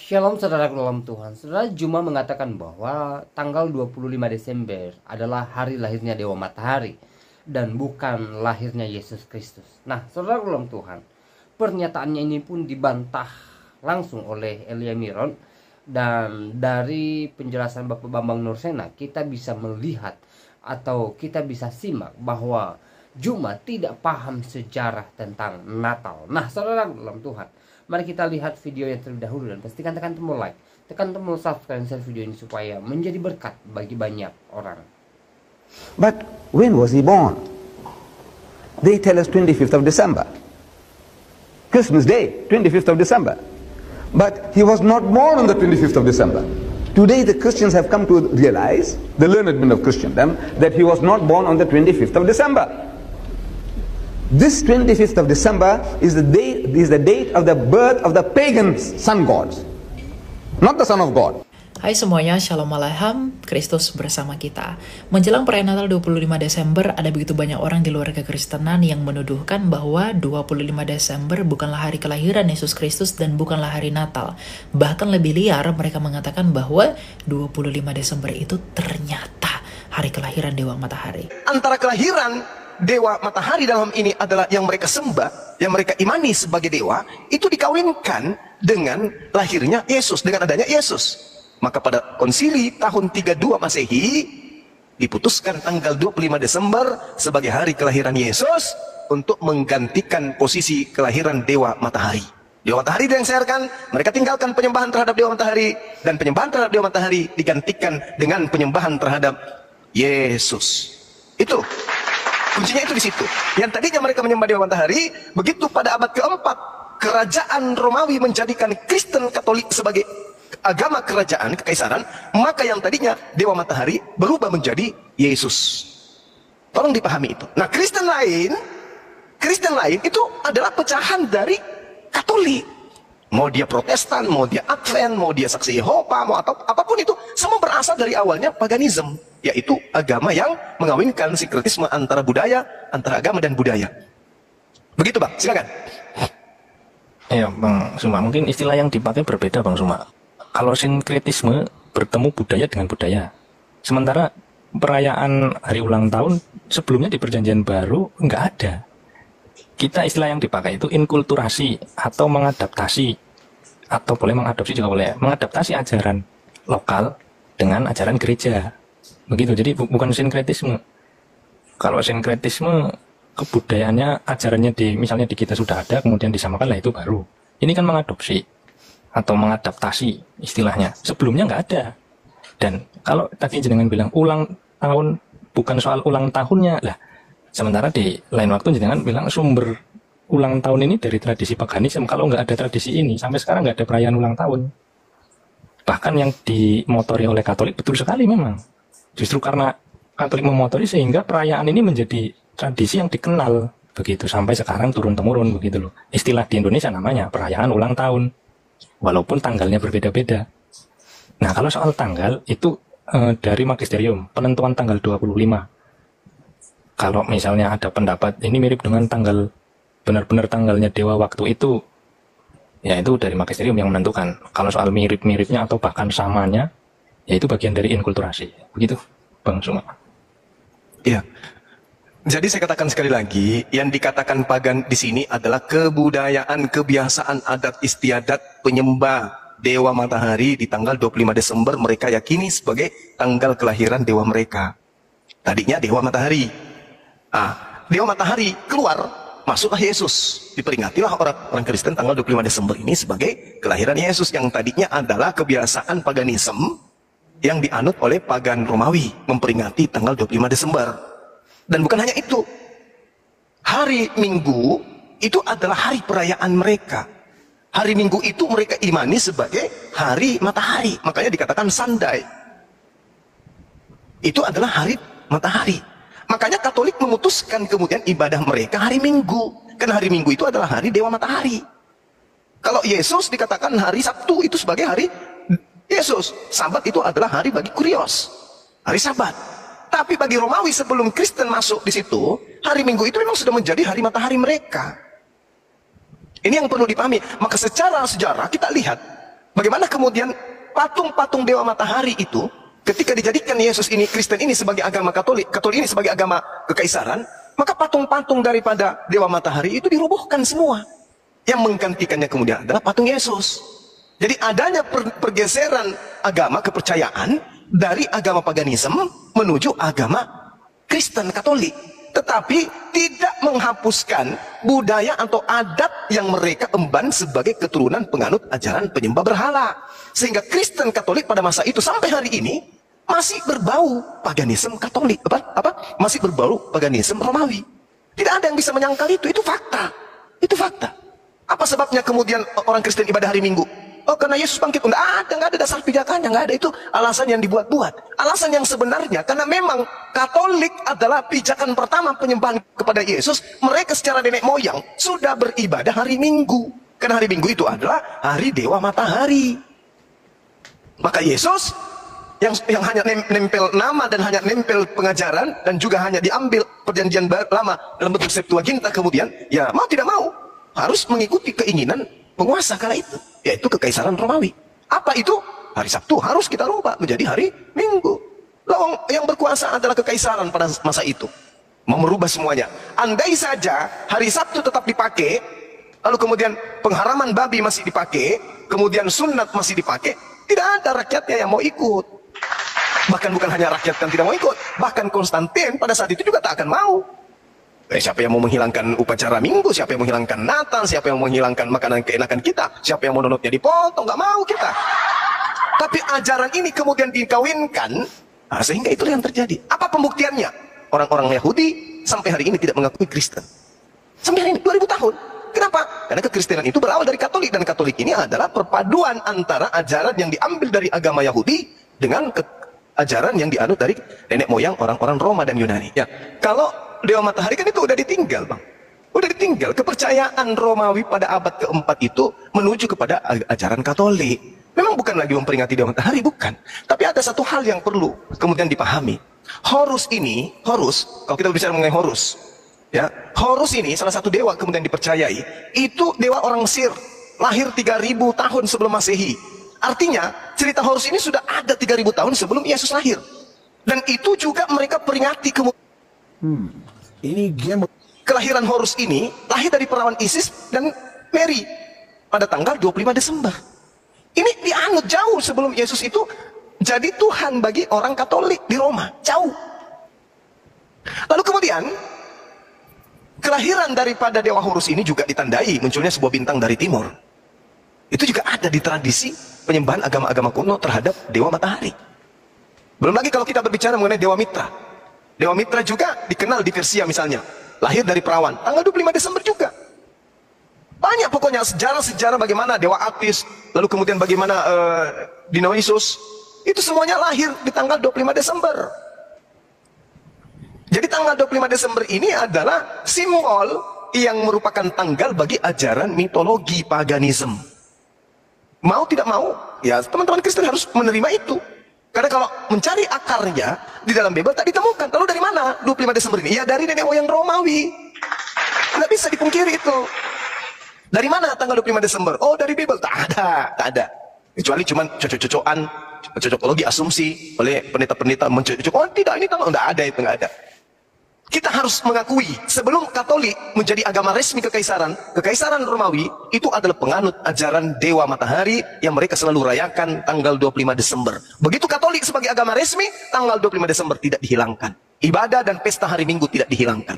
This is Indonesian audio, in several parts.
Shalom saudara dalam Tuhan. Saudara, Juma mengatakan bahwa tanggal 25 Desember adalah hari lahirnya Dewa Matahari dan bukan lahirnya Yesus Kristus. Nah, saudara dalam Tuhan, pernyataannya ini pun dibantah langsung oleh Elia Miron, dan dari penjelasan Bapak Bambang Nursena kita bisa melihat atau kita bisa simak bahwa Juma tidak paham sejarah tentang Natal. Nah, saudara dalam Tuhan, mari kita lihat video yang terlebih dahulu dan pastikan tekan tombol like, tekan tombol subscribe dan share video ini supaya menjadi berkat bagi banyak orang. But when was he born? They tell us 25th of December. Christmas Day, 25th of December. But he was not born on the 25th of December. Today the Christians have come to realize, the learned men of Christendom, that he was not born on the 25th of December. This 25th of December is the date of the birth of the pagan sun gods, not the Son of God. Hai semuanya, Shalom Alaikum, Kristus bersama kita. Menjelang perayaan Natal 25 Desember, ada begitu banyak orang di luar kekristenan yang menuduhkan bahwa 25 Desember bukanlah hari kelahiran Yesus Kristus dan bukanlah hari Natal. Bahkan lebih liar, mereka mengatakan bahwa 25 Desember itu ternyata hari kelahiran Dewa Matahari. Antara kelahiran Dewa Matahari dalam ini adalah yang mereka sembah, yang mereka imani sebagai dewa, itu dikawinkan dengan lahirnya Yesus, dengan adanya Yesus. Maka pada konsili tahun 32 Masehi diputuskan tanggal 25 Desember sebagai hari kelahiran Yesus untuk menggantikan posisi kelahiran Dewa Matahari. Dewa Matahari dilengsarkan, mereka tinggalkan penyembahan terhadap Dewa Matahari, dan penyembahan terhadap Dewa Matahari digantikan dengan penyembahan terhadap Yesus. Itu kuncinya, itu di situ. Yang tadinya mereka menyembah Dewa Matahari, begitu pada abad keempat kerajaan Romawi menjadikan Kristen Katolik sebagai agama kerajaan kekaisaran, maka yang tadinya Dewa Matahari berubah menjadi Yesus. Tolong dipahami itu. Nah, Kristen lain itu adalah pecahan dari Katolik. Mau dia Protestan, mau dia Advent, mau dia Saksi Yehova, mau atau apapun itu, semua berasal dari awalnya paganisme, yaitu agama yang mengawinkan sinkretisme antara budaya, antara agama dan budaya. Begitu, Bang, silakan. Ya, Bang Suma, mungkin istilah yang dipakai berbeda, Bang Suma. Kalau sinkretisme bertemu budaya dengan budaya. Sementara perayaan hari ulang tahun sebelumnya di Perjanjian Baru nggak ada. Kita istilah yang dipakai itu inkulturasi atau mengadaptasi, atau boleh mengadopsi juga boleh, mengadaptasi ajaran lokal dengan ajaran gereja. Begitu, jadi bukan sinkretisme. Kalau sinkretisme, kebudayaannya, ajarannya misalnya di kita sudah ada, kemudian disamakan, lah itu baru. Ini kan mengadopsi atau mengadaptasi istilahnya. Sebelumnya nggak ada. Dan kalau tadi jenengan bilang ulang tahun, bukan soal ulang tahunnya, lah sementara di lain waktu jenengan bilang sumber ulang tahun ini dari tradisi paganisme. Kalau nggak ada tradisi ini, sampai sekarang nggak ada perayaan ulang tahun. Bahkan yang dimotori oleh Katolik betul sekali memang. Justru karena Katolik memotori sehingga perayaan ini menjadi tradisi yang dikenal. Begitu, sampai sekarang turun-temurun begitu loh. Istilah di Indonesia namanya perayaan ulang tahun. Walaupun tanggalnya berbeda-beda. Nah, kalau soal tanggal itu dari magisterium, penentuan tanggal 25. Kalau misalnya ada pendapat ini mirip dengan tanggal, benar-benar tanggalnya dewa waktu itu, ya itu dari magisterium yang menentukan. Kalau soal mirip-miripnya atau bahkan samanya, ya itu bagian dari inkulturasi. Begitu, Bang Suma. Iya. Jadi saya katakan sekali lagi, yang dikatakan pagan di sini adalah kebudayaan, kebiasaan, adat istiadat penyembah Dewa Matahari di tanggal 25 Desember mereka yakini sebagai tanggal kelahiran dewa mereka. Tadinya Dewa Matahari. Dewa Matahari keluar, masuklah Yesus. Diperingatilah orang Kristen tanggal 25 Desember ini sebagai kelahiran Yesus, yang tadinya adalah kebiasaan paganisme yang dianut oleh pagan Romawi, memperingati tanggal 25 Desember. Dan bukan hanya itu, hari Minggu itu adalah hari perayaan mereka. Hari Minggu itu mereka imani sebagai hari matahari, makanya dikatakan Sunday. Itu adalah hari matahari. Makanya Katolik memutuskan kemudian ibadah mereka hari Minggu, karena hari Minggu itu adalah hari Dewa Matahari. Kalau Yesus dikatakan hari Sabtu itu sebagai hari Yesus, Sabat itu adalah hari bagi Kurios, hari Sabat. Tapi bagi Romawi sebelum Kristen masuk di situ, hari Minggu itu memang sudah menjadi hari matahari mereka. Ini yang perlu dipahami. Maka secara sejarah kita lihat Bagaimana kemudian patung-patung dewa matahari itu ketika dijadikan Yesus ini, Kristen ini sebagai agama Katolik, Katolik ini sebagai agama kekaisaran, maka patung-patung daripada dewa matahari itu dirobohkan semua. Yang menggantikannya kemudian adalah patung Yesus. Jadi adanya pergeseran agama kepercayaan dari agama paganisme menuju agama Kristen Katolik. Tetapi tidak menghapuskan budaya atau adat yang mereka emban sebagai keturunan penganut ajaran penyembah berhala. Sehingga Kristen Katolik pada masa itu sampai hari ini masih berbau paganisme Katolik, masih berbau paganisme Romawi. Tidak ada yang bisa menyangkal itu fakta. Itu fakta. Apa sebabnya kemudian orang Kristen ibadah hari Minggu? Oh, karena Yesus bangkit. Nggak ada dasar pijakannya, nggak ada. Itu alasan yang dibuat-buat. Alasan yang sebenarnya, karena memang Katolik adalah pijakan pertama penyembahan kepada Yesus. Mereka secara nenek moyang sudah beribadah hari Minggu. Karena hari Minggu itu adalah hari dewa matahari. Maka Yesus yang hanya nempel nama dan hanya nempel pengajaran dan juga hanya diambil perjanjian lama dalam bentuk Septuaginta, kemudian ya mau tidak mau harus mengikuti keinginan penguasa kala itu, yaitu kekaisaran Romawi. Apa itu? Hari Sabtu harus kita rubah menjadi hari Minggu. Lalu yang berkuasa adalah kekaisaran pada masa itu, mau merubah semuanya. Andai saja hari Sabtu tetap dipakai, lalu kemudian pengharaman babi masih dipakai, kemudian sunat masih dipakai, tidak ada rakyatnya yang mau ikut. Bahkan bukan hanya rakyat yang tidak mau ikut, bahkan Konstantin pada saat itu juga tak akan mau. Siapa yang mau menghilangkan upacara Minggu, siapa yang menghilangkan Natal, siapa yang menghilangkan makanan keenakan kita, siapa yang mau donatnya dipotong, nggak mau kita. Tapi ajaran ini kemudian dikawinkan, sehingga itulah yang terjadi. Apa pembuktiannya? Orang-orang Yahudi sampai hari ini tidak mengakui Kristen. Sampai hari ini 2000 tahun. Kenapa? Karena kekristenan itu berawal dari Katolik, dan Katolik ini adalah perpaduan antara ajaran yang diambil dari agama Yahudi dengan ajaran yang dianut dari nenek moyang orang-orang Roma dan Yunani. Ya, kalau dewa matahari kan itu udah ditinggal, Bang. Udah ditinggal. Kepercayaan Romawi pada abad keempat itu menuju kepada ajaran Katolik. Memang bukan lagi memperingati dewa matahari, bukan. Tapi ada satu hal yang perlu kemudian dipahami. Horus ini, kalau kita bicara mengenai Horus, ya, Horus ini salah satu dewa kemudian dipercayai. Itu dewa orang Mesir, lahir 3000 tahun sebelum Masehi. Artinya, cerita Horus ini sudah ada 3000 tahun sebelum Yesus lahir. Dan itu juga mereka peringati kemudian. Ini game. Kelahiran Horus ini lahir dari perawan Isis dan Mary pada tanggal 25 Desember. Ini dianut jauh sebelum Yesus itu jadi Tuhan bagi orang Katolik di Roma. Jauh. Lalu kemudian kelahiran daripada dewa Horus ini juga ditandai munculnya sebuah bintang dari timur. Itu juga ada di tradisi penyembahan agama-agama kuno terhadap dewa matahari. Belum lagi kalau kita berbicara mengenai dewa Mitra. Dewa Mitra juga dikenal di Persia misalnya. Lahir dari perawan, tanggal 25 Desember juga. Banyak pokoknya sejarah-sejarah bagaimana dewa Atis, lalu kemudian bagaimana Dionysus. Itu semuanya lahir di tanggal 25 Desember. Jadi tanggal 25 Desember ini adalah simbol yang merupakan tanggal bagi ajaran mitologi paganisme. Mau tidak mau, ya teman-teman Kristen harus menerima itu. Karena kalau mencari akarnya di dalam Bible tak ditemukan. Lalu dari mana 25 Desember ini? Ya dari nenek moyang Romawi. Nggak bisa dipungkiri itu. Dari mana tanggal 25 Desember? Oh dari Bible. Tak ada. Kecuali cuma cocok-cocokan, cocokologi asumsi oleh pendeta-pendeta mencocok. Oh tidak, ini tanggal. Nggak ada itu, nggak ada. Kita harus mengakui sebelum Katolik menjadi agama resmi kekaisaran Romawi itu adalah penganut ajaran dewa matahari yang mereka selalu rayakan tanggal 25 Desember. Begitu Katolik sebagai agama resmi, tanggal 25 Desember tidak dihilangkan. Ibadah dan pesta hari Minggu tidak dihilangkan.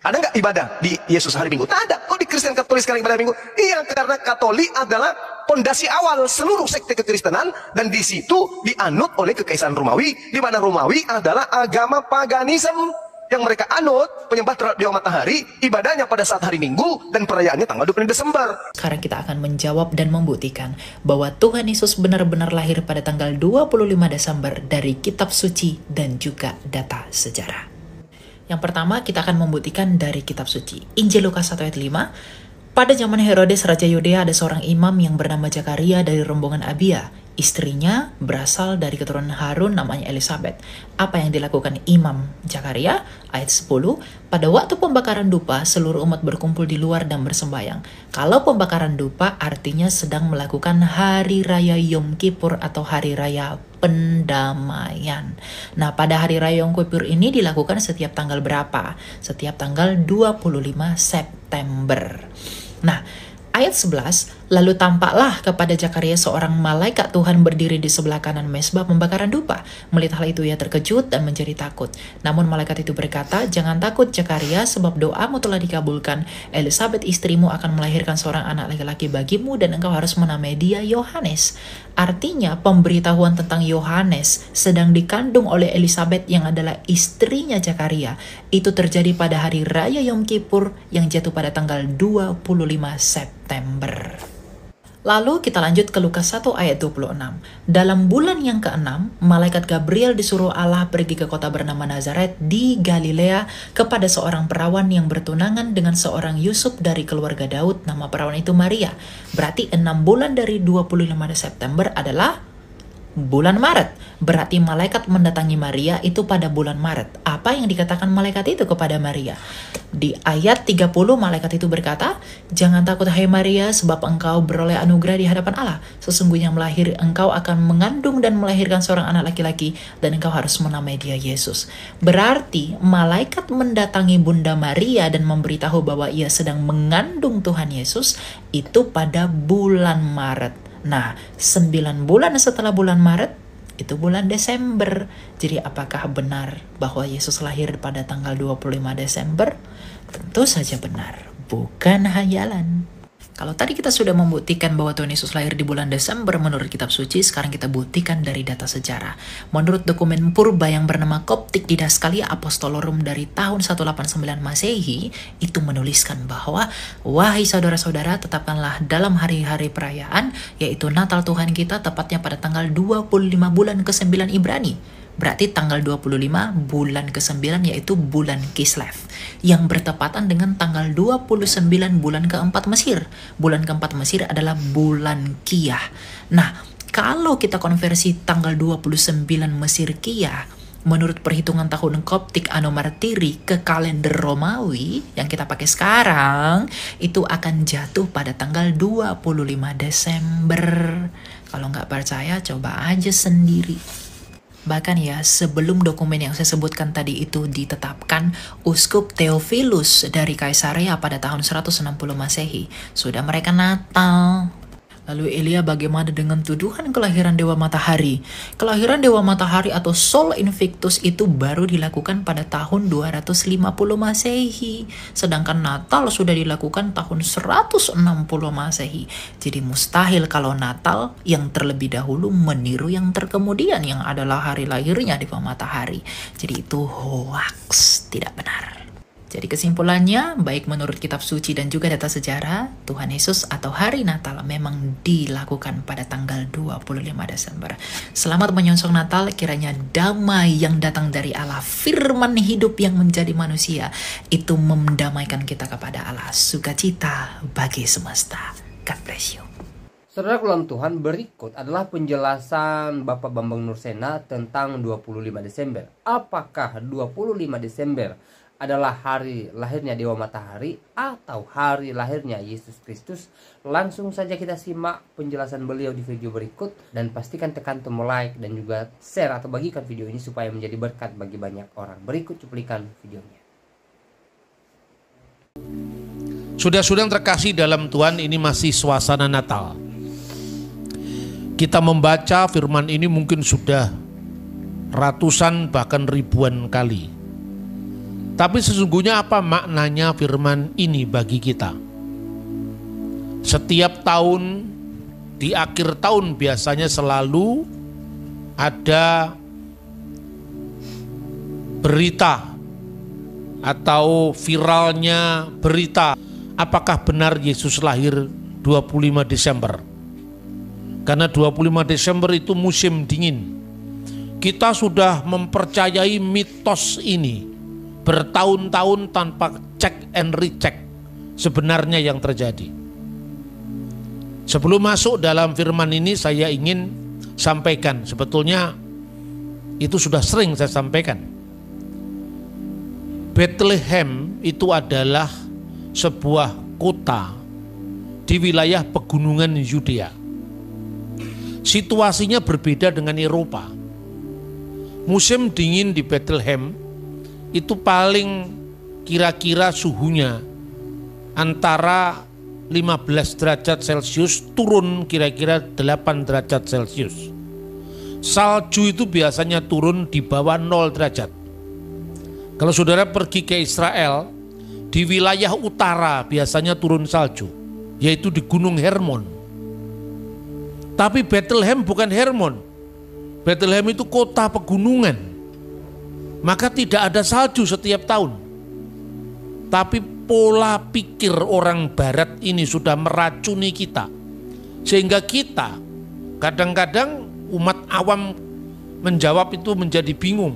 Ada nggak ibadah di Yesus hari Minggu? Tak ada. Kok di Kristen Katolik sekarang ibadah Minggu? Iya, karena Katolik adalah pondasi awal seluruh sekte kekristenan dan di situ dianut oleh kekaisaran Romawi, di mana Romawi adalah agama paganisme yang mereka anut, penyembah terhadap dewa matahari, ibadahnya pada saat hari Minggu dan perayaannya tanggal 25 Desember. Sekarang kita akan menjawab dan membuktikan bahwa Tuhan Yesus benar-benar lahir pada tanggal 25 Desember dari kitab suci dan juga data sejarah. Yang pertama kita akan membuktikan dari kitab suci. Injil Lukas 1 ayat 5. Pada zaman Herodes Raja Yudea ada seorang imam yang bernama Zakaria dari rombongan Abia. Istrinya berasal dari keturunan Harun, namanya Elisabeth. Apa yang dilakukan Imam Zakaria? Ayat 10, pada waktu pembakaran dupa, seluruh umat berkumpul di luar dan bersembayang. Kalau pembakaran dupa artinya sedang melakukan hari raya Yom Kippur atau hari raya pendamaian. Nah, pada hari raya Yom Kippur ini dilakukan setiap tanggal berapa? Setiap tanggal 25 September. Nah, ayat 11, lalu tampaklah kepada Zakaria seorang malaikat Tuhan berdiri di sebelah kanan mezbah pembakaran dupa. Melihat hal itu ia terkejut dan menjadi takut. Namun malaikat itu berkata, jangan takut Zakaria, sebab doamu telah dikabulkan. Elisabeth istrimu akan melahirkan seorang anak laki-laki bagimu dan engkau harus menamai dia Yohanes. Artinya pemberitahuan tentang Yohanes sedang dikandung oleh Elisabeth yang adalah istrinya Zakaria. Itu terjadi pada hari raya Yom Kippur yang jatuh pada tanggal 25 September. Lalu kita lanjut ke Lukas 1 ayat 26. Dalam bulan yang ke-6, malaikat Gabriel disuruh Allah pergi ke kota bernama Nazaret di Galilea kepada seorang perawan yang bertunangan dengan seorang Yusuf dari keluarga Daud. Nama perawan itu Maria. Berarti 6 bulan dari 25 September adalah bulan Maret. Berarti malaikat mendatangi Maria itu pada bulan Maret. Apa yang dikatakan malaikat itu kepada Maria? Di ayat 30 malaikat itu berkata, jangan takut hai Maria, sebab engkau beroleh anugerah di hadapan Allah. Sesungguhnya engkau akan mengandung dan melahirkan seorang anak laki-laki, dan engkau harus menamai dia Yesus. Berarti malaikat mendatangi Bunda Maria dan memberitahu bahwa ia sedang mengandung Tuhan Yesus itu pada bulan Maret. Nah, 9 bulan setelah bulan Maret, itu bulan Desember. Jadi apakah benar bahwa Yesus lahir pada tanggal 25 Desember? Tentu saja benar, bukan hayalan. Kalau tadi kita sudah membuktikan bahwa Tuhan Yesus lahir di bulan Desember menurut kitab suci, sekarang kita buktikan dari data sejarah. Menurut dokumen purba yang bernama Coptic Didaskalia Apostolorum dari tahun 189 Masehi, itu menuliskan bahwa, wahai saudara-saudara, tetapkanlah dalam hari-hari perayaan, yaitu Natal Tuhan kita, tepatnya pada tanggal 25 bulan ke-9 Ibrani. Berarti tanggal 25 bulan ke-9 yaitu bulan Kislev, yang bertepatan dengan tanggal 29 bulan ke-4 Mesir. Bulan ke-4 Mesir adalah bulan Kiyah. Nah, kalau kita konversi tanggal 29 Mesir Kiyah menurut perhitungan tahun Koptik Anno Martiri ke kalender Romawi yang kita pakai sekarang, itu akan jatuh pada tanggal 25 Desember. Kalau nggak percaya, coba aja sendiri. Bahkan ya, sebelum dokumen yang saya sebutkan tadi itu ditetapkan, Uskup Theophilus dari Kaisarea pada tahun 160 Masehi sudah merayakan Natal. Lalu Elia, bagaimana dengan tuduhan kelahiran Dewa Matahari? Kelahiran Dewa Matahari atau Sol Invictus itu baru dilakukan pada tahun 250 Masehi. Sedangkan Natal sudah dilakukan tahun 160 Masehi. Jadi mustahil kalau Natal yang terlebih dahulu meniru yang terkemudian yang adalah hari lahirnya Dewa Matahari. Jadi itu hoax, tidak benar. Jadi kesimpulannya, baik menurut kitab suci dan juga data sejarah, Tuhan Yesus atau hari Natal memang dilakukan pada tanggal 25 Desember. Selamat menyongsong Natal, kiranya damai yang datang dari Allah, firman hidup yang menjadi manusia, itu mendamaikan kita kepada Allah. Sukacita bagi semesta. God bless you. Saudara dalam Tuhan, berikut adalah penjelasan Bapak Bambang Nursena tentang 25 Desember. Apakah 25 Desember adalah hari lahirnya Dewa Matahari atau hari lahirnya Yesus Kristus? Langsung saja kita simak penjelasan beliau di video berikut, dan pastikan tekan tombol like dan juga share atau bagikan video ini supaya menjadi berkat bagi banyak orang. Berikut cuplikan videonya. Saudara-saudara yang terkasih dalam Tuhan, ini masih suasana Natal. Kita membaca firman ini mungkin sudah ratusan bahkan ribuan kali. Tapi sesungguhnya apa maknanya firman ini bagi kita? Setiap tahun, di akhir tahun biasanya selalu ada berita atau viralnya berita, apakah benar Yesus lahir 25 Desember? Karena 25 Desember itu musim dingin. Kita sudah mempercayai mitos ini bertahun-tahun tanpa cek and recheck sebenarnya yang terjadi. Sebelum masuk dalam firman ini, saya ingin sampaikan. Sebetulnya itu sudah sering saya sampaikan. Bethlehem itu adalah sebuah kota di wilayah pegunungan Yudea. Situasinya berbeda dengan Eropa. Musim dingin di Bethlehem itu paling kira-kira suhunya antara 15 derajat Celcius turun kira-kira 8 derajat Celcius. Salju itu biasanya turun di bawah 0 derajat. Kalau saudara pergi ke Israel, di wilayah utara biasanya turun salju, yaitu di Gunung Hermon. Tapi Bethlehem bukan Hermon. Bethlehem itu kota pegunungan. Maka tidak ada salju setiap tahun. Tapi pola pikir orang barat ini sudah meracuni kita. Sehingga kita kadang-kadang umat awam menjawab itu menjadi bingung.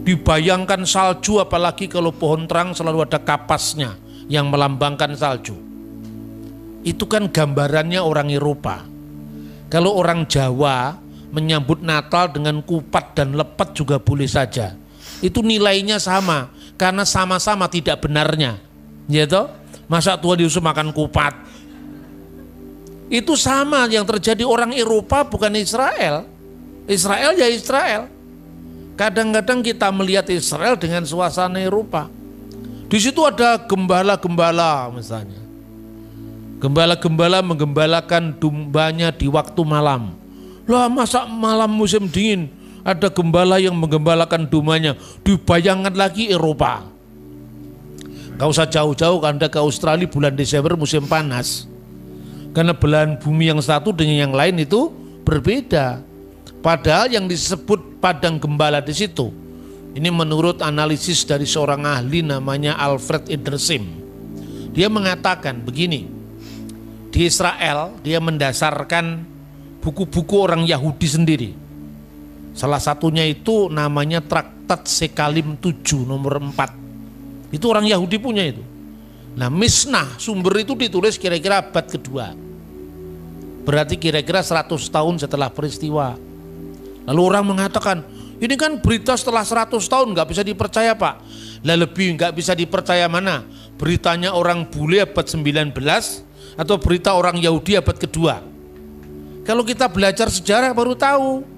Dibayangkan salju, apalagi kalau pohon terang selalu ada kapasnya yang melambangkan salju. Itu kan gambarannya orang Eropa. Kalau orang Jawa menyambut Natal dengan kupat dan lepet juga boleh saja. Itu nilainya sama, karena sama-sama tidak benarnya. Ya toh? Masa Tuhan Yesus makan kupat? Itu sama yang terjadi orang Eropa, bukan Israel. Israel ya Israel. Kadang-kadang kita melihat Israel dengan suasana Eropa. Di situ ada gembala-gembala misalnya. Gembala-gembala menggembalakan dombanya di waktu malam. Lah masa malam musim dingin ada gembala yang menggembalakan dombanya? Dibayangkan lagi Eropa. Gak usah jauh-jauh, Anda ke Australia bulan Desember musim panas. Karena belahan bumi yang satu dengan yang lain itu berbeda. Padahal yang disebut padang gembala di situ, ini menurut analisis dari seorang ahli namanya Alfred Edersheim. Dia mengatakan begini, di Israel dia mendasarkan buku-buku orang Yahudi sendiri. Salah satunya itu namanya Traktat Sekalim 7 nomor 4. Itu orang Yahudi punya itu. Nah, Misnah, sumber itu ditulis kira-kira abad kedua. Berarti kira-kira 100 tahun setelah peristiwa. Lalu orang mengatakan, ini kan berita setelah 100 tahun gak bisa dipercaya Pak. Lah lebih gak bisa dipercaya mana? Beritanya orang bule abad 19 atau berita orang Yahudi abad kedua? Kalau kita belajar sejarah baru tahu.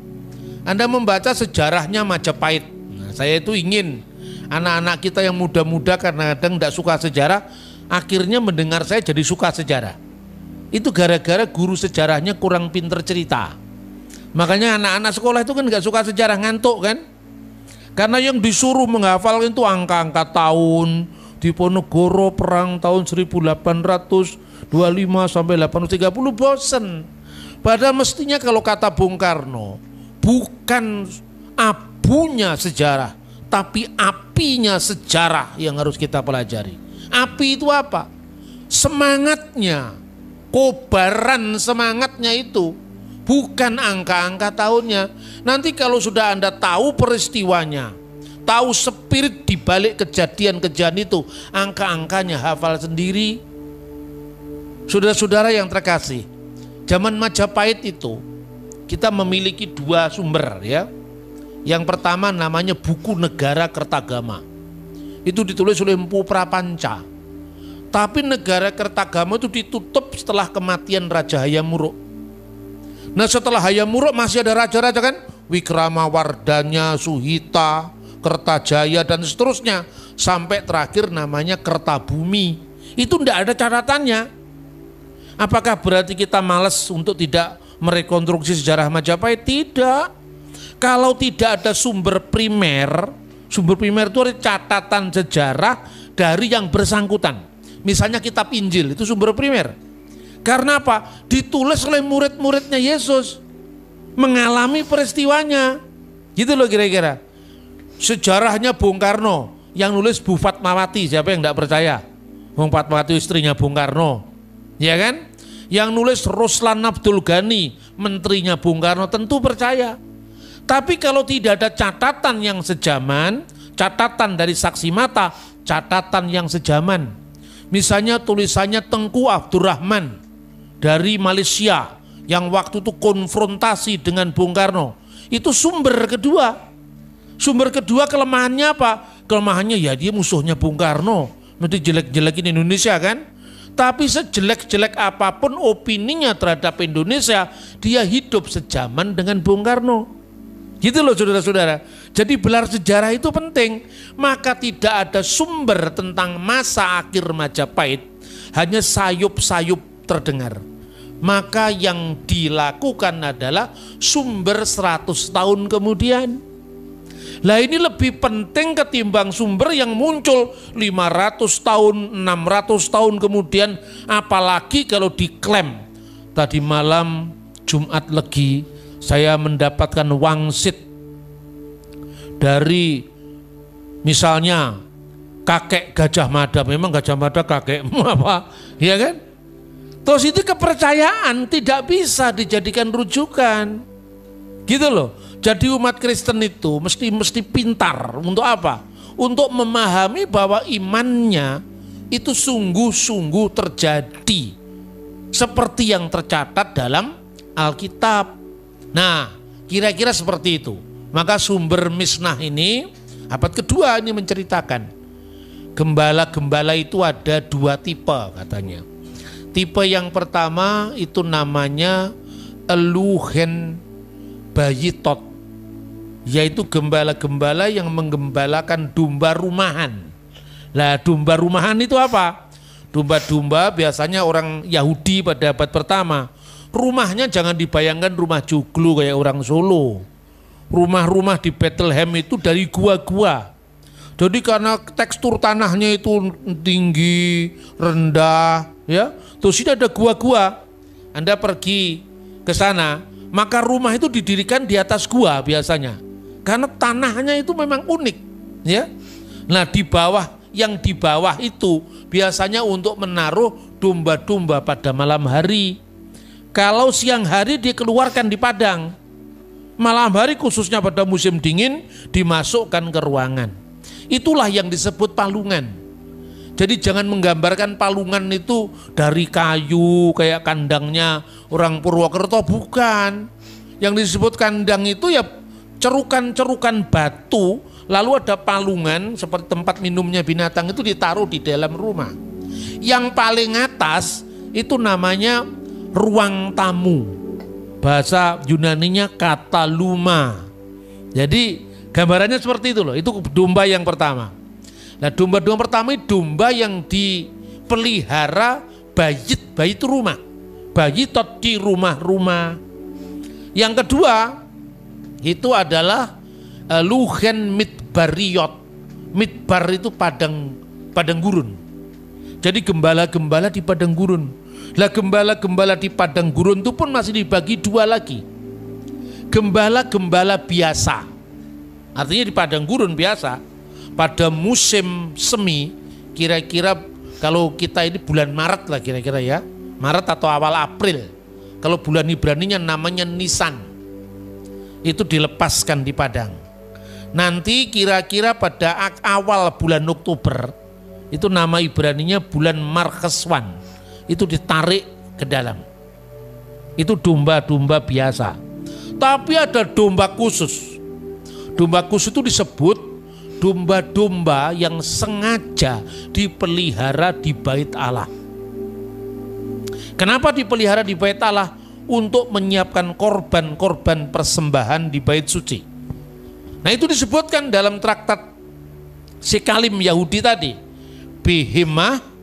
Anda membaca sejarahnya Majapahit. Nah, saya itu ingin anak-anak kita yang muda-muda karena kadang gak suka sejarah, akhirnya mendengar saya jadi suka sejarah. Itu gara-gara guru sejarahnya kurang pinter cerita. Makanya anak-anak sekolah itu kan gak suka sejarah, ngantuk kan. Karena yang disuruh menghafal itu angka-angka tahun. Diponegoro perang tahun 1825 sampai 1830 bosen. Padahal mestinya kalau kata Bung Karno, bukan abunya sejarah, tapi apinya sejarah yang harus kita pelajari. Api itu apa? Semangatnya, kobaran semangatnya itu. Bukan angka-angka tahunnya. Nanti kalau sudah Anda tahu peristiwanya, tahu spirit di balik kejadian-kejadian itu, angka-angkanya hafal sendiri. Saudara-saudara yang terkasih, zaman Majapahit itu kita memiliki dua sumber ya. Yang pertama namanya Buku Negara Kertagama. Itu ditulis oleh Mpu Prapanca. Tapi Negara Kertagama itu ditutup setelah kematian Raja Hayam Wuruk. Nah setelah Hayam Wuruk masih ada raja-raja kan, Wikramawardhana, Suhita, Kertajaya dan seterusnya, sampai terakhir namanya Kertabumi. Itu tidak ada catatannya. Apakah berarti kita malas untuk tidak merekonstruksi sejarah Majapahit? Tidak. Kalau tidak ada sumber primer itu ada catatan sejarah dari yang bersangkutan. Misalnya kitab Injil itu sumber primer. Karena apa? Ditulis oleh murid-muridnya Yesus, mengalami peristiwanya. Gitu loh kira-kira. Sejarahnya Bung Karno, yang nulis Bu Fatmawati, siapa yang tidak percaya? Bung Fatmawati istrinya Bung Karno, ya kan? Yang nulis Ruslan Abdul Ghani, menterinya Bung Karno, tentu percaya. Tapi kalau tidak ada catatan yang sejaman, catatan dari saksi mata, catatan yang sejaman. Misalnya tulisannya Tengku Abdurrahman dari Malaysia yang waktu itu konfrontasi dengan Bung Karno. Itu sumber kedua. Sumber kedua kelemahannya apa? Kelemahannya ya dia musuhnya Bung Karno. Mesti jelek-jelekin Indonesia kan? Tapi sejelek-jelek apapun opininya terhadap Indonesia, dia hidup sejaman dengan Bung Karno. Gitu loh saudara-saudara. Jadi belar sejarah itu penting. Maka tidak ada sumber tentang masa akhir Majapahit, hanya sayup-sayup terdengar. Maka yang dilakukan adalah sumber 100 tahun kemudian. Lah ini lebih penting ketimbang sumber yang muncul 500 tahun, 600 tahun kemudian. Apalagi kalau diklaim. Tadi malam Jumat Legi saya mendapatkan wangsit dari misalnya kakek Gajah Mada. Memang Gajah Mada kakekmu apa? Ya kan? Terus itu kepercayaan tidak bisa dijadikan rujukan. Gitu loh. Jadi umat Kristen itu mesti pintar untuk apa? Untuk memahami bahwa imannya itu sungguh-sungguh terjadi seperti yang tercatat dalam Alkitab. Nah, kira-kira seperti itu. Maka sumber Misnah ini abad kedua ini menceritakan gembala-gembala itu ada 2 tipe katanya. Tipe yang pertama itu namanya Eluhen Bayitot, yaitu gembala-gembala yang menggembalakan domba rumahan. Lah domba rumahan itu apa? Domba-domba biasanya orang Yahudi pada abad pertama. Rumahnya jangan dibayangkan rumah joglo kayak orang Solo. Rumah-rumah di Bethlehem itu dari gua-gua. Jadi karena tekstur tanahnya itu tinggi, rendah, ya. Terus ini ada gua-gua. Anda pergi ke sana, maka rumah itu didirikan di atas gua biasanya. Karena tanahnya itu memang unik, ya. Nah, di bawah itu biasanya untuk menaruh domba-domba pada malam hari. Kalau siang hari dikeluarkan di padang. Malam hari khususnya pada musim dingin dimasukkan ke ruangan. Itulah yang disebut palungan. Jadi jangan menggambarkan palungan itu dari kayu kayak kandangnya orang Purwokerto, bukan. Yang disebut kandang itu ya cerukan-cerukan batu, lalu ada palungan seperti tempat minumnya binatang itu ditaruh di dalam rumah. Yang paling atas itu namanya ruang tamu. Bahasa Yunaninya kataluma. Jadi gambarannya seperti itu loh. Itu domba yang pertama. Nah, domba-domba pertama itu domba yang dipelihara bayit rumah. Bayitot di rumah-rumah. Yang kedua itu adalah Luhen Midbariot. Midbar itu padang gurun. Jadi gembala-gembala di padang gurun. Lah gembala-gembala di padang gurun itu pun masih dibagi 2 lagi. Gembala-gembala biasa. Artinya di padang gurun biasa. Pada musim semi, kira-kira kalau kita ini bulan Maret lah kira-kira ya. Maret atau awal April. Kalau bulan Ibraninya namanya Nisan. Itu dilepaskan di padang. Nanti kira-kira pada awal bulan Oktober, itu nama Ibraninya bulan Markeswan. Itu ditarik ke dalam. Itu domba-domba biasa. Tapi ada domba khusus. Domba khusus itu disebut domba-domba yang sengaja dipelihara di bait Allah. Kenapa dipelihara di bait Allah? Untuk menyiapkan korban-korban persembahan di bait suci. Nah, itu disebutkan dalam traktat Sekalim Yahudi tadi. Bihimah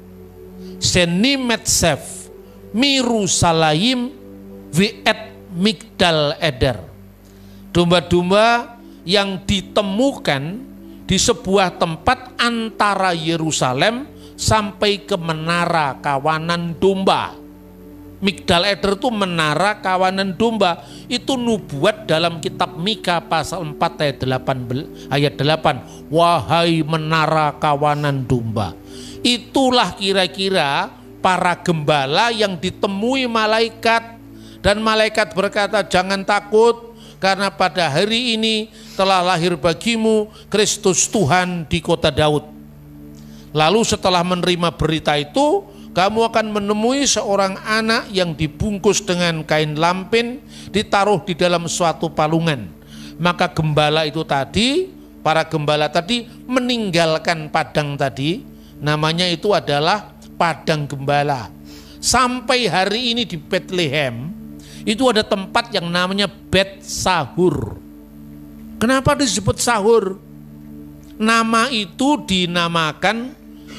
Senimetsef Mirusalaim Viet Migdal Eder. Domba-domba yang ditemukan di sebuah tempat antara Yerusalem sampai ke menara kawanan domba. Migdal Eder itu menara kawanan domba. Itu nubuat dalam kitab Mika pasal 4 ayat 8. Wahai menara kawanan domba. Itulah kira-kira para gembala yang ditemui malaikat. Dan malaikat berkata, jangan takut, karena pada hari ini telah lahir bagimu Kristus Tuhan di kota Daud. Lalu setelah menerima berita itu, kamu akan menemui seorang anak yang dibungkus dengan kain lampin, ditaruh di dalam suatu palungan. Maka gembala itu tadi, para gembala tadi meninggalkan padang tadi, namanya itu adalah padang gembala. Sampai hari ini di Bethlehem, itu ada tempat yang namanya Bet Sahur. Kenapa disebut sahur? Nama itu dinamakan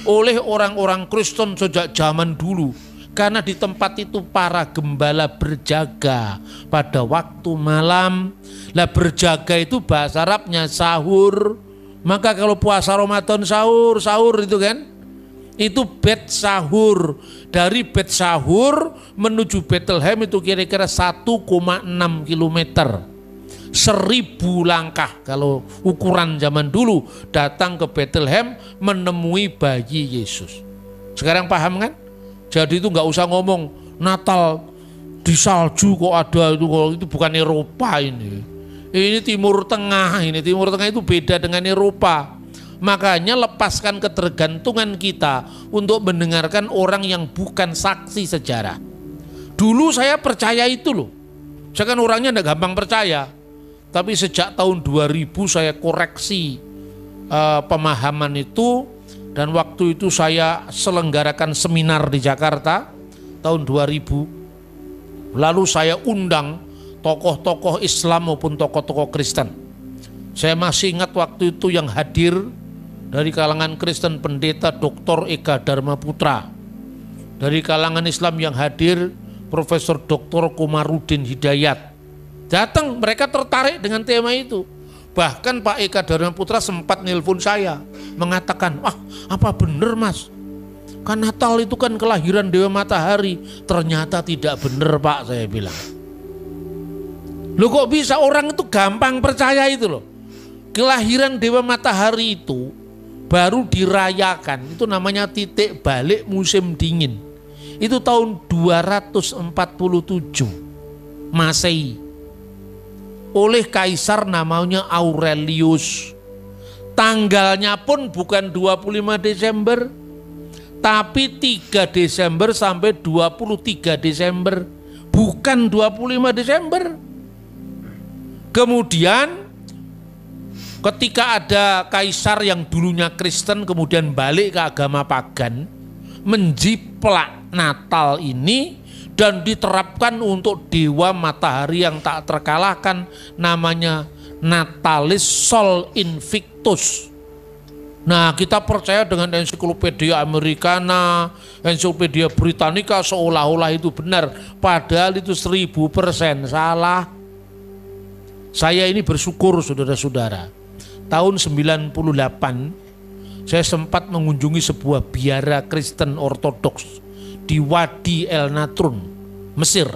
oleh orang-orang Kristen sejak zaman dulu. Karena di tempat itu para gembala berjaga pada waktu malam. Lah berjaga itu bahasa Arabnya sahur. Maka kalau puasa Ramadan sahur itu kan. Itu Bet Sahur. Dari Bet Sahur menuju Bethlehem itu kira-kira 1,6 kilometer. 1000 langkah kalau ukuran zaman dulu datang ke Bethlehem menemui bayi Yesus. Sekarang paham kan? Jadi itu nggak usah ngomong Natal di salju kok ada itu bukan Eropa ini. Ini Timur Tengah, Timur Tengah itu beda dengan Eropa. Makanya lepaskan ketergantungan kita untuk mendengarkan orang yang bukan saksi sejarah. Dulu saya percaya itu loh. Saya kan orangnya enggak gampang percaya. Tapi sejak tahun 2000 saya koreksi pemahaman itu, dan waktu itu saya selenggarakan seminar di Jakarta tahun 2000. Lalu saya undang tokoh-tokoh Islam maupun tokoh-tokoh Kristen. Saya masih ingat waktu itu yang hadir dari kalangan Kristen pendeta Dr. Eka Dharma Putra. Dari kalangan Islam yang hadir Profesor Dr. Komarudin Hidayat. Datang, mereka tertarik dengan tema itu. Bahkan Pak Eka Dharma Putra sempat nelpon saya, mengatakan, apa benar Mas? Kan Natal itu kan kelahiran Dewa Matahari. Ternyata tidak benar Pak, saya bilang. Loh kok bisa orang itu gampang percaya itu loh. Kelahiran Dewa Matahari itu baru dirayakan, itu namanya titik balik musim dingin. Itu tahun 247 Masehi. Oleh kaisar namanya Aurelius. Tanggalnya pun bukan 25 Desember, tapi 3 Desember sampai 23 Desember. Bukan 25 Desember. Kemudian ketika ada kaisar yang dulunya Kristen kemudian balik ke agama pagan, menjiplak Natal ini dan diterapkan untuk Dewa Matahari yang tak terkalahkan, namanya Natalis Sol Invictus. Nah, kita percaya dengan ensiklopedia Americana, ensiklopedia Britannica seolah-olah itu benar, padahal itu 1000% salah. Saya ini bersyukur saudara-saudara, tahun 98 saya sempat mengunjungi sebuah biara Kristen Ortodoks di Wadi El Natrun, Mesir.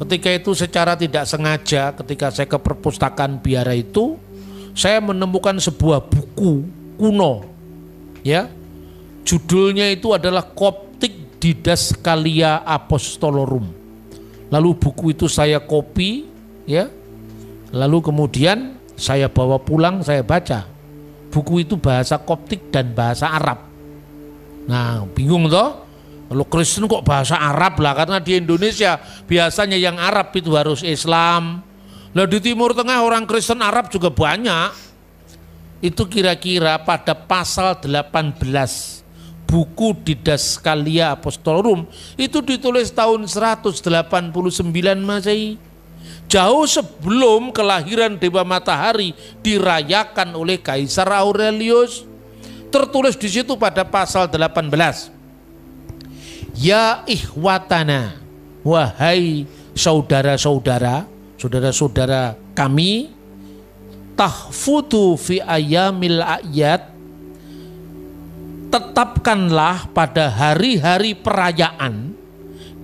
Ketika itu secara tidak sengaja, ketika saya ke perpustakaan biara itu, saya menemukan sebuah buku kuno, ya, judulnya itu adalah Coptic Didascalia Apostolorum. Lalu buku itu saya copy, ya, lalu kemudian saya bawa pulang, saya baca. Buku itu bahasa Koptik dan bahasa Arab. Nah, bingung toh? Kalau Kristen kok bahasa Arab lah, karena di Indonesia biasanya yang Arab itu harus Islam. Lah di Timur Tengah orang Kristen Arab juga banyak. Itu kira-kira pada pasal 18 buku Didascalia Apostolorum itu ditulis tahun 189 Masehi. Jauh sebelum kelahiran Dewa Matahari dirayakan oleh Kaisar Aurelius. Tertulis di situ pada pasal 18. Ya ikhwatana, wahai saudara-saudara, saudara-saudara kami, tahfudu fi ayamil a'yad, tetapkanlah pada hari-hari perayaan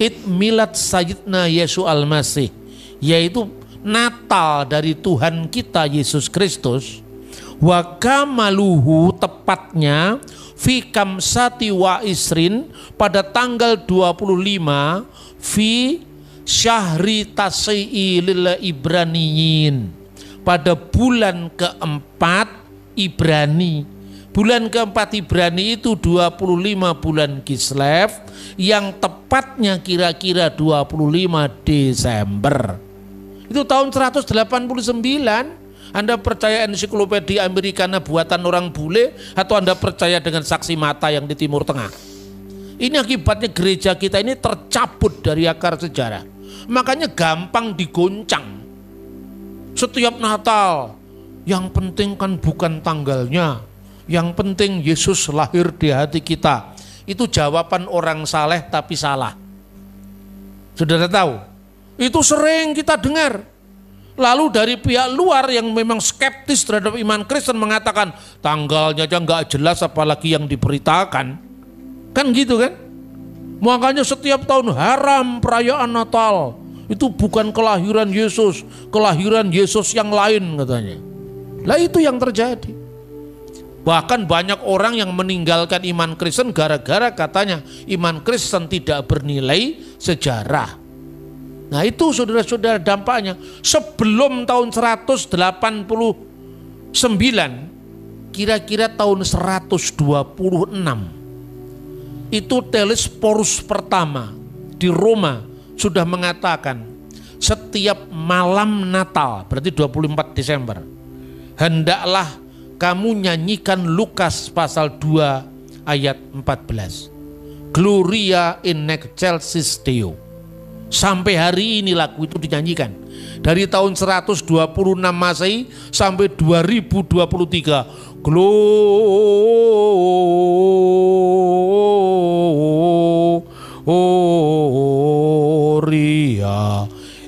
Id milad Sayyidina Yesus Al-Masih, yaitu Natal dari Tuhan kita Yesus Kristus, wa kamaluhu, tepatnya fi kamsati wa isrin, pada tanggal 25 fi syahri tasyi'i lil Ibraniyin, pada bulan keempat Ibrani. Bulan keempat Ibrani itu 25 bulan Kislev, yang tepatnya kira-kira 25 Desember. Itu tahun 189. Anda percaya ensiklopedia Americana buatan orang bule, atau Anda percaya dengan saksi mata yang di Timur Tengah? Ini akibatnya gereja kita ini tercabut dari akar sejarah. Makanya gampang digoncang. Setiap Natal, yang penting kan bukan tanggalnya, yang penting Yesus lahir di hati kita. Itu jawaban orang saleh tapi salah. Saudara tahu? Itu sering kita dengar. Lalu dari pihak luar yang memang skeptis terhadap iman Kristen mengatakan tanggalnya aja nggak jelas apalagi yang diberitakan. Kan gitu kan? Makanya setiap tahun haram perayaan Natal. Itu bukan kelahiran Yesus, kelahiran Yesus yang lain katanya. Lah itu yang terjadi. Bahkan banyak orang yang meninggalkan iman Kristen gara-gara katanya iman Kristen tidak bernilai sejarah. Nah itu saudara-saudara dampaknya. Sebelum tahun 189, kira-kira tahun 126, itu Telesporus pertama di Roma sudah mengatakan setiap malam Natal, berarti 24 Desember, hendaklah kamu nyanyikan Lukas pasal 2 ayat 14. Gloria in excelsis Deo. Sampai hari ini lagu itu dinyanyikan. Dari tahun 126 Masehi sampai 2023. Gloria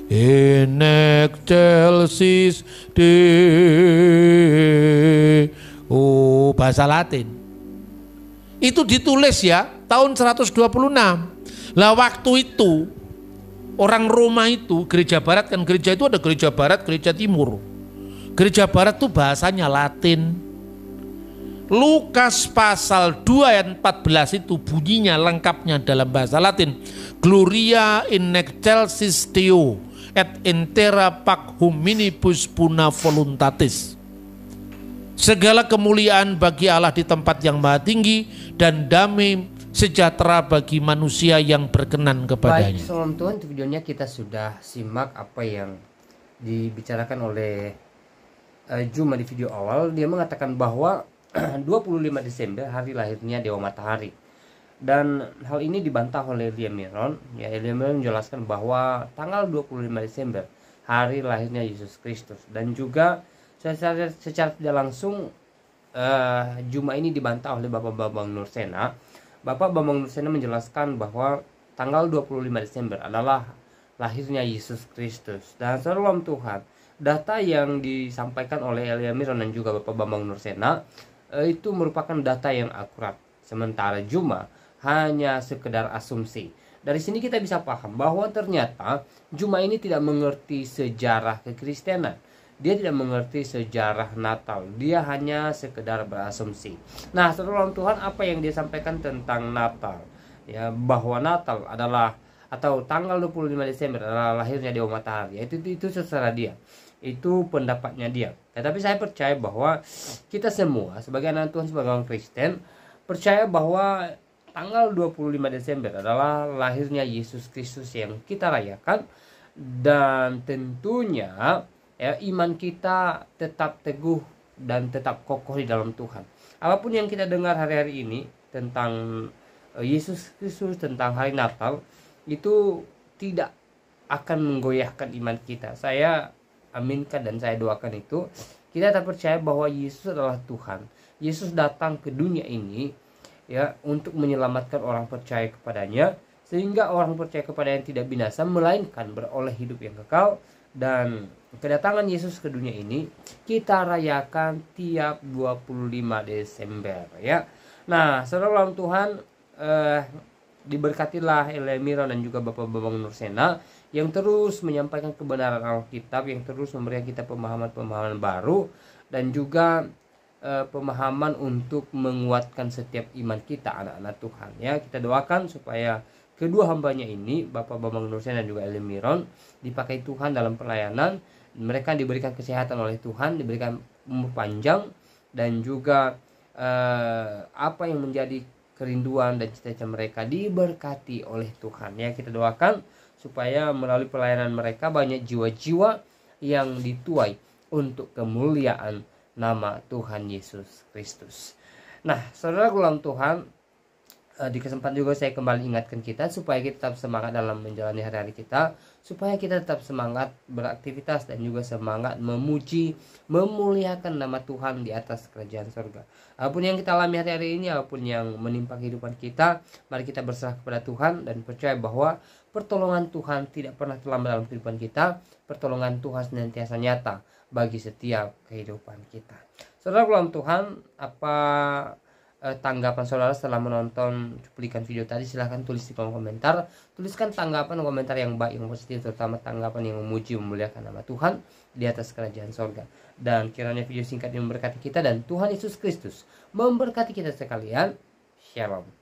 in excelsis Deo. Bahasa Latin. Itu ditulis ya tahun 126. Lah waktu itu orang Roma itu, gereja barat kan, gereja itu ada gereja barat, gereja timur. Gereja barat itu bahasanya Latin. Lukas pasal 2 ayat 14 itu bunyinya lengkapnya dalam bahasa Latin. Gloria in excelsis Deo et intera pac hominibus puna voluntatis. Segala kemuliaan bagi Allah di tempat yang maha tinggi, dan damai sejahtera bagi manusia yang berkenan kepadanya. Baik, salam Tuhan, di videonya kita sudah simak apa yang dibicarakan oleh Juma di video awal. Dia mengatakan bahwa 25 Desember hari lahirnya Dewa Matahari. Dan hal ini dibantah oleh Elia Miron. Ya, Elia Miron menjelaskan bahwa tanggal 25 Desember hari lahirnya Yesus Kristus. Dan juga secara tidak langsung Juma ini dibantah oleh Bapak Bambang Nursena. Bapak Bambang Nursena menjelaskan bahwa tanggal 25 Desember adalah lahirnya Yesus Kristus. Dan salam Tuhan, data yang disampaikan oleh Elia Miron dan juga Bapak Bambang Nursena itu merupakan data yang akurat. Sementara Juma hanya sekedar asumsi. Dari sini kita bisa paham bahwa ternyata Juma ini tidak mengerti sejarah kekristenan. Dia tidak mengerti sejarah Natal. Dia hanya sekedar berasumsi. Nah, saudara Tuhan, apa yang dia sampaikan tentang Natal? Ya, bahwa Natal adalah, atau tanggal 25 Desember adalah lahirnya Dewa Matahari. Itu secara dia. Itu pendapatnya dia. Tetapi saya percaya bahwa kita semua sebagai anak Tuhan, sebagai orang Kristen, percaya bahwa tanggal 25 Desember adalah lahirnya Yesus Kristus yang kita rayakan. Dan tentunya ya, iman kita tetap teguh dan tetap kokoh di dalam Tuhan. Apapun yang kita dengar hari-hari ini tentang Yesus Kristus, tentang hari Natal, itu tidak akan menggoyahkan iman kita. Saya aminkan dan saya doakan itu. Kita tak percaya bahwa Yesus adalah Tuhan. Yesus datang ke dunia ini ya untuk menyelamatkan orang percaya kepadanya, sehingga orang percaya kepadanya tidak binasa melainkan beroleh hidup yang kekal. Dan kedatangan Yesus ke dunia ini kita rayakan tiap 25 Desember ya. Nah, saudara dalam Tuhan, diberkatilah Elia Miron dan juga Bapak Bambang Nursena yang terus menyampaikan kebenaran Alkitab, yang terus memberikan kita pemahaman-pemahaman baru dan juga pemahaman untuk menguatkan setiap iman kita, anak-anak Tuhan ya. Kita doakan supaya kedua hambanya ini, Bapak Bambang Nursena dan juga Elia Miron, dipakai Tuhan dalam pelayanan. Mereka diberikan kesehatan oleh Tuhan, diberikan umur panjang, dan juga apa yang menjadi kerinduan dan cita-cita mereka diberkati oleh Tuhan. Ya, kita doakan supaya melalui pelayanan mereka banyak jiwa-jiwa yang dituai untuk kemuliaan nama Tuhan Yesus Kristus. Nah, saudara dalam Tuhan, di kesempatan juga saya kembali ingatkan kita supaya kita tetap semangat dalam menjalani hari-hari kita, supaya kita tetap semangat beraktivitas dan juga semangat memuji, memuliakan nama Tuhan di atas kerajaan surga. Apapun yang kita alami hari-hari ini, apapun yang menimpa kehidupan kita, mari kita berserah kepada Tuhan dan percaya bahwa pertolongan Tuhan tidak pernah terlambat dalam kehidupan kita. Pertolongan Tuhan senantiasa nyata bagi setiap kehidupan kita. Saudara dalam Tuhan, apa tanggapan saudara setelah menonton cuplikan video tadi? Silahkan tulis di kolom komentar. Tuliskan tanggapan komentar yang baik, yang positif, terutama tanggapan yang memuji, memuliakan nama Tuhan di atas kerajaan sorga. Dan kiranya video singkat ini memberkati kita dan Tuhan Yesus Kristus memberkati kita sekalian. Shalom.